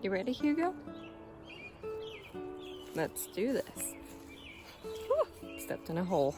You ready, Hugo? Let's do this. Whew, stepped in a hole.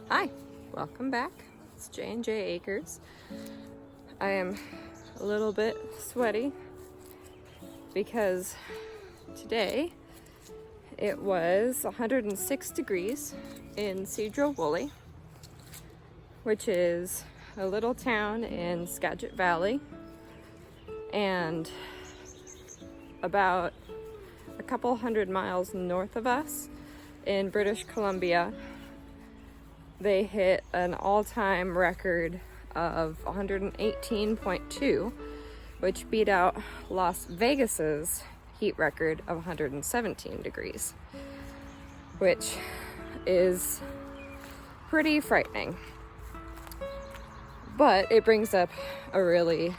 Hi, welcome back. It's J&J Acres. I am a little bit sweaty because today it was 106 degrees in Cedro-Woolley, which is a little town in Skagit Valley, and about a couple hundred miles north of us in British Columbia, they hit an all-time record of 118.2, which beat out Las Vegas's heat record of 117 degrees, which is pretty frightening. But it brings up a really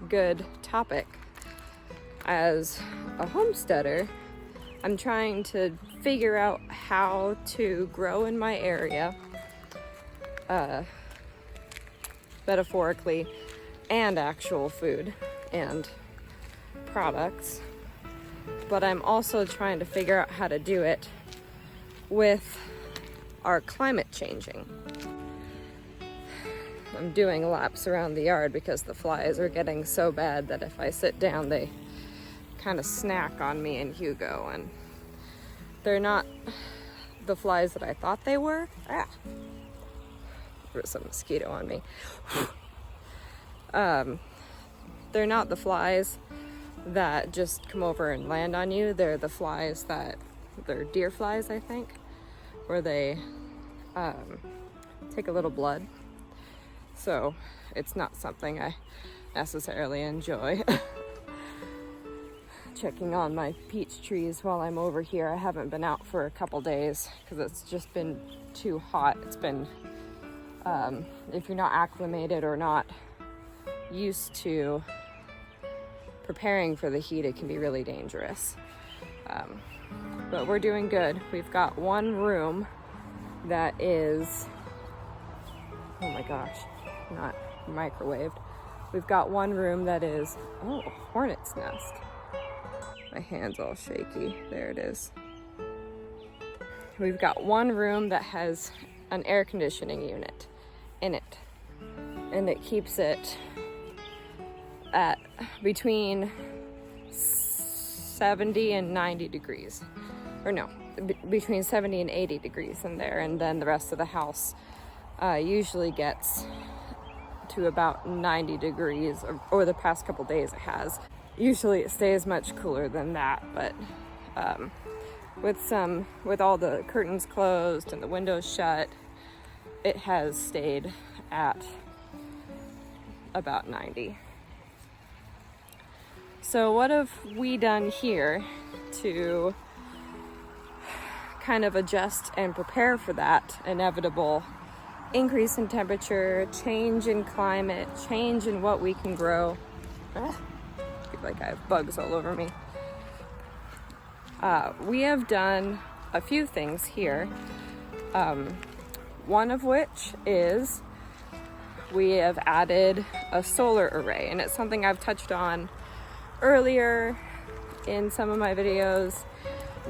good topic. As a homesteader, I'm trying to figure out how to grow in my area, metaphorically, and actual food and products. But I'm also trying to figure out how to do it with our climate changing. I'm doing laps around the yard because the flies are getting so bad that if I sit down, they kind of snack on me and Hugo, and they're not the flies that I thought they were. There was a mosquito on me. They're not the flies that just come over and land on you. They're the flies they're deer flies, I think, where they take a little blood. So it's not something I necessarily enjoy. Checking on my peach trees while I'm over here. I haven't been out for a couple days because it's just been too hot. It's been, if you're not acclimated or not used to preparing for the heat, it can be really dangerous. But we're doing good. We've got one room that is, oh my gosh, not microwaved. We've got one room that is, oh, a hornet's nest. My hand's all shaky. There it is. We've got one room that has an air conditioning unit in it, and it keeps it at between 70 and 90 degrees. Or no, between 70 and 80 degrees in there, and then the rest of the house usually gets to about 90 degrees, or the past couple days it has. Usually it stays much cooler than that, but with all the curtains closed and the windows shut, it has stayed at about 90. So what have we done here to kind of adjust and prepare for that inevitable increase in temperature, change in climate, change in what we can grow? I feel like I have bugs all over me. We have done a few things here. One of which is we have added a solar array, and it's something I've touched on earlier in some of my videos,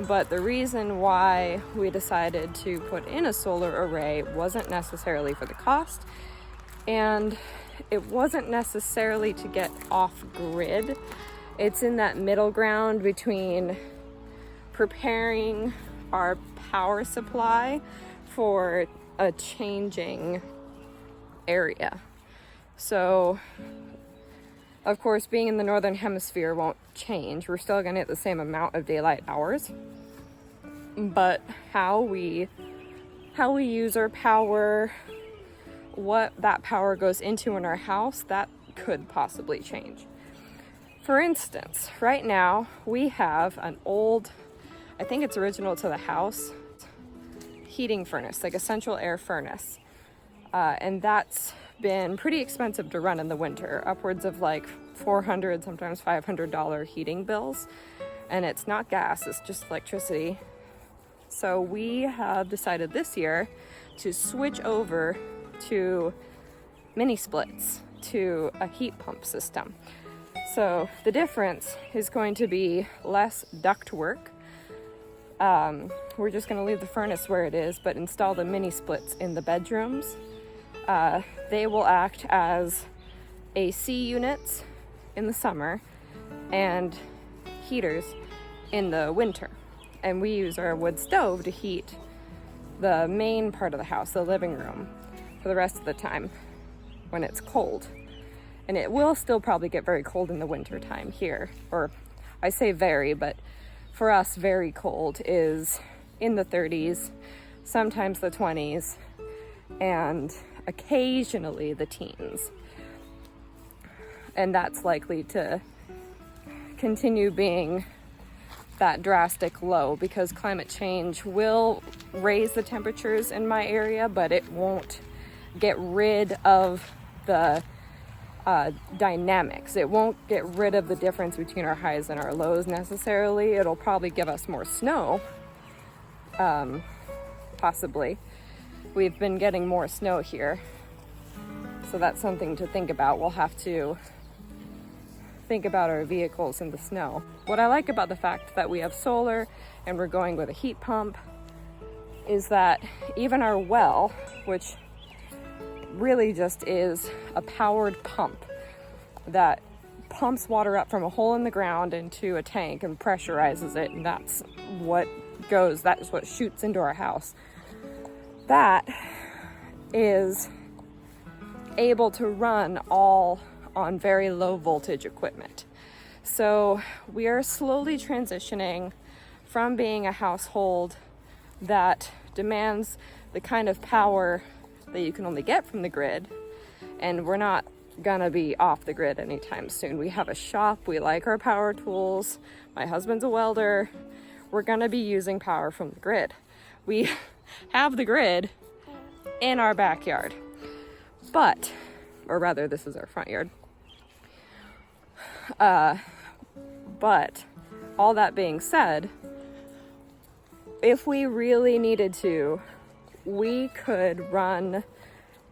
but the reason why we decided to put in a solar array wasn't necessarily for the cost, and it wasn't necessarily to get off grid It's in that middle ground between preparing our power supply for a changing area. So, of course, being in the northern hemisphere won't change. We're still going to get the same amount of daylight hours. But how we use our power, what that power goes into in our house, that could possibly change. For instance, right now we have an old, I think it's original to the house, heating furnace, like a central air furnace. And that's been pretty expensive to run in the winter, upwards of like $400, sometimes $500 heating bills. And it's not gas, it's just electricity. So we have decided this year to switch over to mini splits, to a heat pump system. So the difference is going to be less duct work. We're just going to leave the furnace where it is, but install the mini splits in the bedrooms. They will act as AC units in the summer and heaters in the winter. And we use our wood stove to heat the main part of the house, the living room, for the rest of the time when it's cold. And it will still probably get very cold in the winter time here. Or I say very, but for us, very cold is in the 30s, sometimes the 20s, and occasionally the teens. And that's likely to continue being that drastic low because climate change will raise the temperatures in my area, but it won't get rid of the dynamics. It won't get rid of the difference between our highs and our lows necessarily. It'll probably give us more snow, possibly. We've been getting more snow here, so that's something to think about. We'll have to think about our vehicles in the snow. What I like about the fact that we have solar and we're going with a heat pump is that even our well, which really just is a powered pump that pumps water up from a hole in the ground into a tank and pressurizes it, and that's what shoots into our house. That is able to run all on very low voltage equipment. So we are slowly transitioning from being a household that demands the kind of power that you can only get from the grid, and we're not gonna be off the grid anytime soon. We have a shop, we like our power tools, my husband's a welder, we're gonna be using power from the grid. We have the grid in our backyard, or rather this is our front yard. But all that being said, if we really needed to, we could run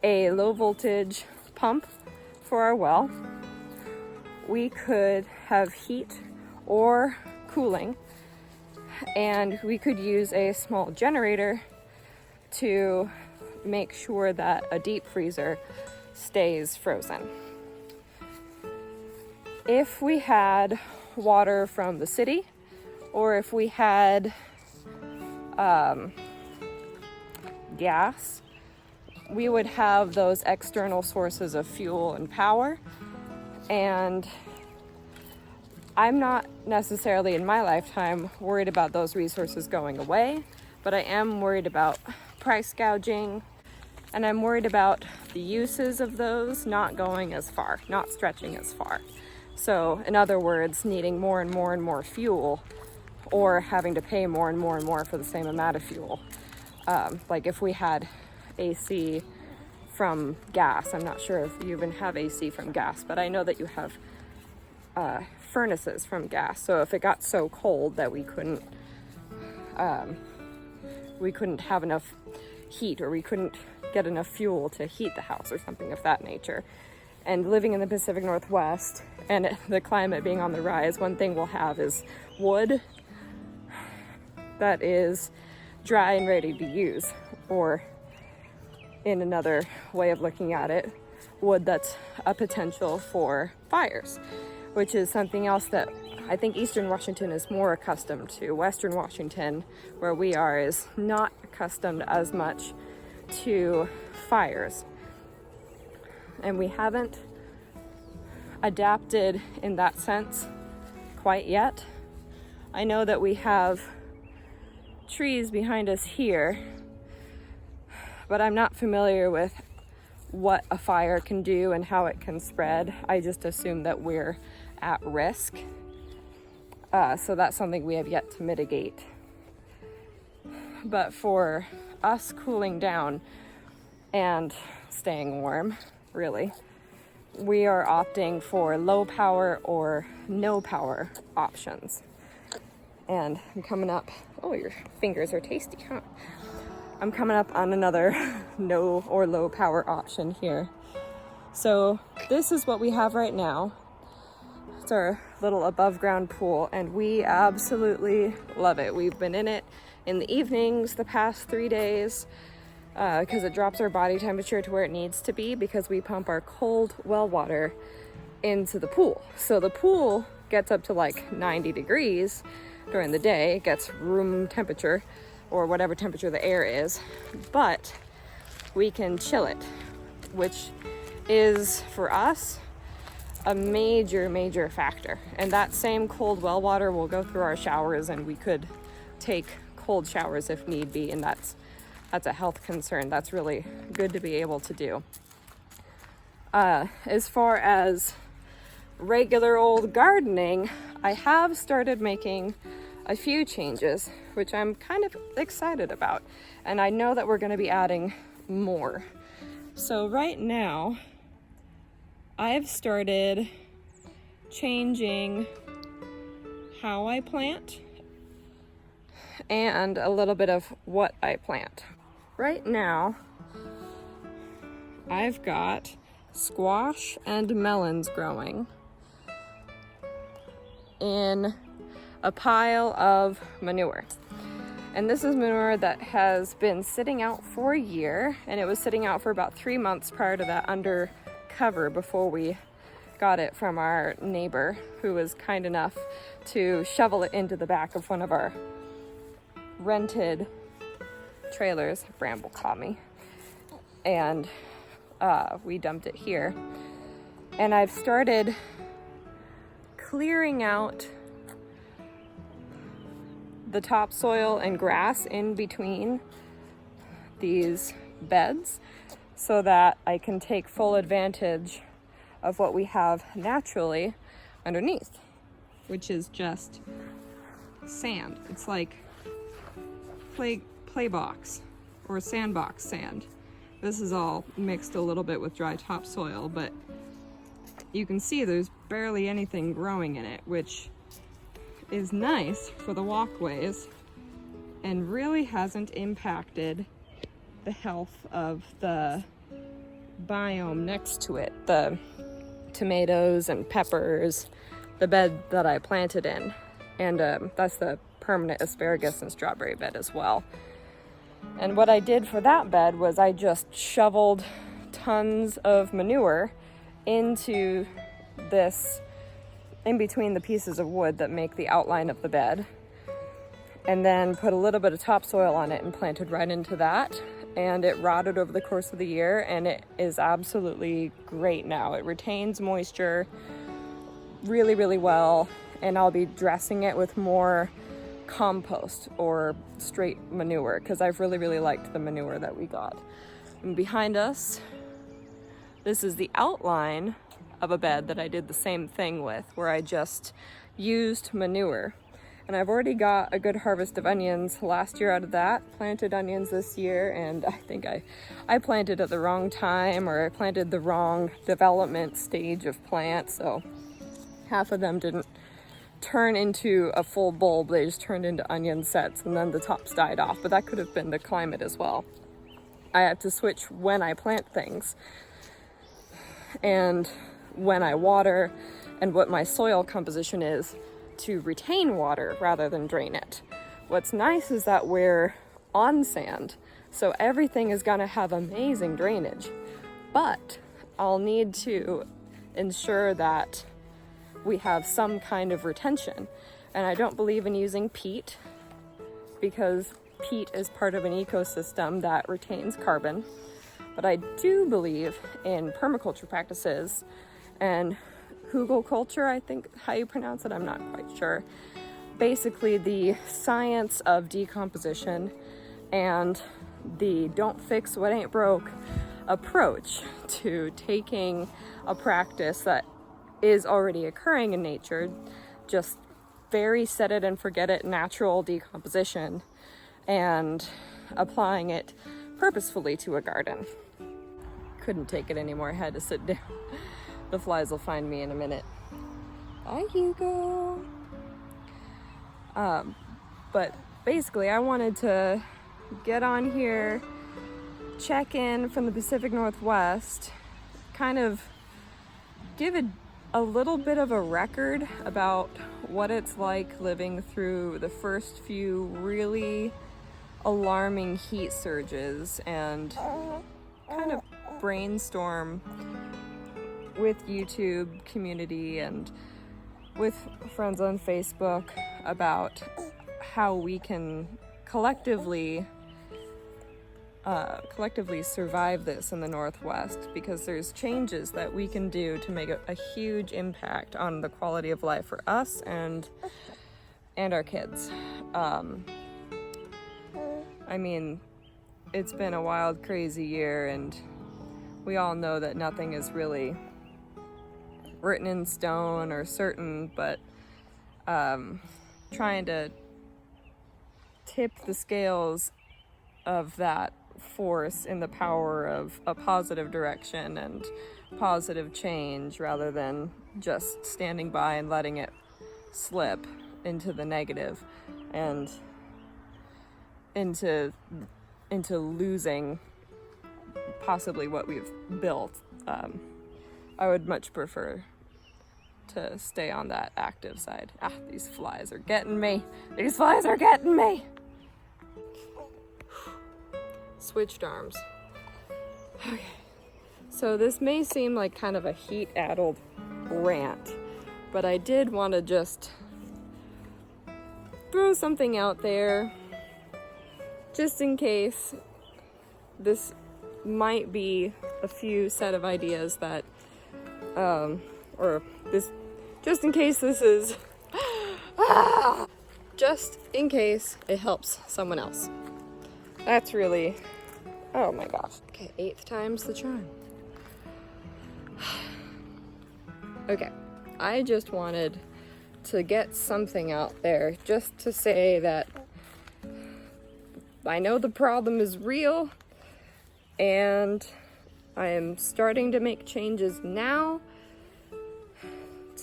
a low voltage pump for our well. We could have heat or cooling, and we could use a small generator to make sure that a deep freezer stays frozen. If we had water from the city, or if we had gas, we would have those external sources of fuel and power. And I'm not necessarily in my lifetime worried about those resources going away, but I am worried about price gouging, and I'm worried about the uses of those not going as far, not stretching as far. So in other words, needing more and more and more fuel, or having to pay more and more and more for the same amount of fuel. Like if we had AC from gas, I'm not sure if you even have AC from gas, but I know that you have furnaces from gas. So if it got so cold that we couldn't have enough heat, or we couldn't get enough fuel to heat the house or something of that nature. And living in the Pacific Northwest and the climate being on the rise, one thing we'll have is wood that is dry and ready to use, or in another way of looking at it, wood that's a potential for fires. which is something else that I think Eastern Washington is more accustomed to. Western Washington, where we are, is not accustomed as much to fires. And we haven't adapted in that sense quite yet. I know that we have trees behind us here, but I'm not familiar with what a fire can do and how it can spread. I just assume that we're at risk. So that's something we have yet to mitigate. But for us cooling down and staying warm, really, we are opting for low power or no power options. And I'm coming up, oh, your fingers are tasty, huh? I'm coming up on another no or low power option here. So this is what we have right now. It's our little above ground pool, and we absolutely love it. We've been in it in the evenings the past 3 days because it drops our body temperature to where it needs to be, because we pump our cold well water into the pool. So the pool gets up to like 90 degrees during the day. It gets room temperature or whatever temperature the air is, but we can chill it, which is for us a major factor. And that same cold well water will go through our showers, and we could take cold showers if need be, and that's a health concern. That's really good to be able to do. As far as regular old gardening, I have started making a few changes, which I'm kind of excited about, and I know that we're going to be adding more. So right now I've started changing how I plant and a little bit of what I plant. Right now I've got squash and melons growing in a pile of manure. And this is manure that has been sitting out for a year, and it was sitting out for about 3 months prior to that under cover before we got it from our neighbor, who was kind enough to shovel it into the back of one of our rented trailers. Bramble caught me. And we dumped it here. And I've started clearing out the topsoil and grass in between these beds so that I can take full advantage of what we have naturally underneath, which is just sand. It's like play box or sandbox sand. This is all mixed a little bit with dry topsoil, but you can see there's barely anything growing in it, which is nice for the walkways and really hasn't impacted the health of the biome next to it, the tomatoes and peppers, the bed that I planted in. And that's the permanent asparagus and strawberry bed as well. And what I did for that bed was I just shoveled tons of manure into this, in between the pieces of wood that make the outline of the bed, and then put a little bit of topsoil on it and planted right into that. And it rotted over the course of the year, and it is absolutely great now. It retains moisture really well, and I'll be dressing it with more compost or straight manure because I've really liked the manure that we got. And behind us, this is the outline of a bed that I did the same thing with, where I just used manure. And I've already got a good harvest of onions last year out of that. Planted onions this year, and I think I planted at the wrong time, or I planted the wrong development stage of plant, so half of them didn't turn into a full bulb. They just turned into onion sets, and then the tops died off, but that could have been the climate as well. I have to switch when I plant things and when I water and what my soil composition is to retain water rather than drain it. What's nice is that we're on sand, so everything is gonna have amazing drainage, but I'll need to ensure that we have some kind of retention. And I don't believe in using peat, because peat is part of an ecosystem that retains carbon. But I do believe in permaculture practices and hugelkultur, I think how you pronounce it, I'm not quite sure. Basically the science of decomposition and the don't fix what ain't broke approach to taking a practice that is already occurring in nature, just very set it and forget it natural decomposition, and applying it purposefully to a garden. Couldn't take it anymore, I had to sit down. The flies will find me in a minute. Bye, Hugo. But basically I wanted to get on here, check in from the Pacific Northwest, kind of give a little bit of a record about what it's like living through the first few really alarming heat surges, and kind of brainstorm with YouTube community and with friends on Facebook about how we can collectively survive this in the Northwest, because there's changes that we can do to make a huge impact on the quality of life for us and our kids. I mean, it's been a wild, crazy year, and we all know that nothing is really written in stone or certain, but trying to tip the scales of that force in the power of a positive direction and positive change, rather than just standing by and letting it slip into the negative and into losing possibly what we've built. I would much prefer to stay on that active side. These flies are getting me. These flies are getting me. Switched arms. Okay. So this may seem like kind of a heat-addled rant, but I did want to just throw something out there just in case this might be a few set of ideas that just in case this is just in case it helps someone else. That's really, oh my gosh. Okay, 8th time's the charm. Okay, I just wanted to get something out there just to say that I know the problem is real, and I am starting to make changes now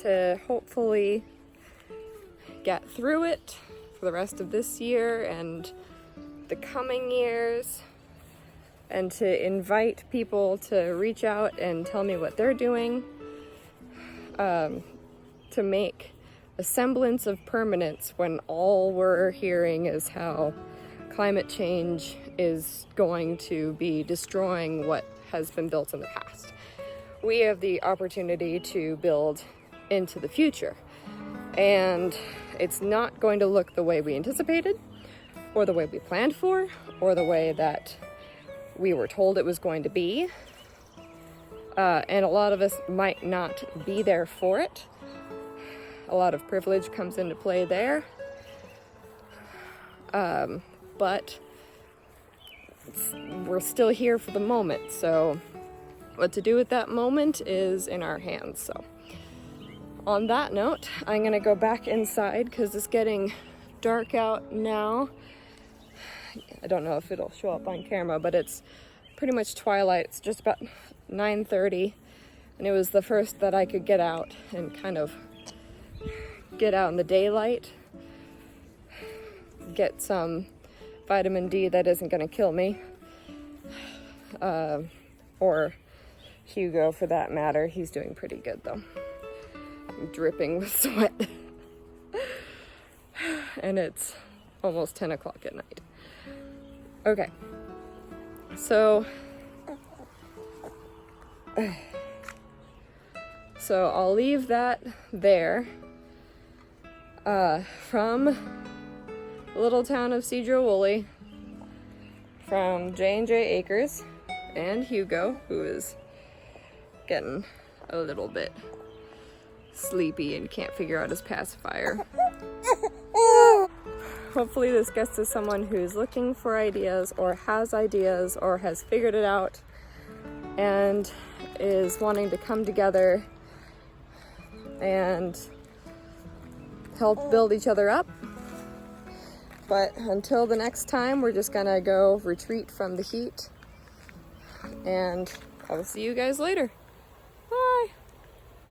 to hopefully get through it for the rest of this year and the coming years, and to invite people to reach out and tell me what they're doing to make a semblance of permanence when all we're hearing is how climate change is going to be destroying what has been built in the past. We have the opportunity to build into the future, and it's not going to look the way we anticipated, or the way we planned for, or the way that we were told it was going to be. And a lot of us might not be there for it. A lot of privilege comes into play there. But we're still here for the moment, so what to do with that moment is in our hands. So on that note, I'm gonna go back inside because it's getting dark out now. I don't know if it'll show up on camera, but it's pretty much twilight. It's just about 9:30, and it was the first that I could get out and kind of get out in the daylight, get some vitamin D that isn't going to kill me, or Hugo for that matter. He's doing pretty good though. I'm dripping with sweat and it's almost 10 o'clock at night. Okay, so So I'll leave that there. From the little town of Cedro-Woolley, from J&J Acres and Hugo, who is getting a little bit sleepy and can't figure out his pacifier. Hopefully this gets to someone who's looking for ideas or has figured it out and is wanting to come together and help build each other up. But until the next time, we're just gonna go retreat from the heat, and I will see you guys later.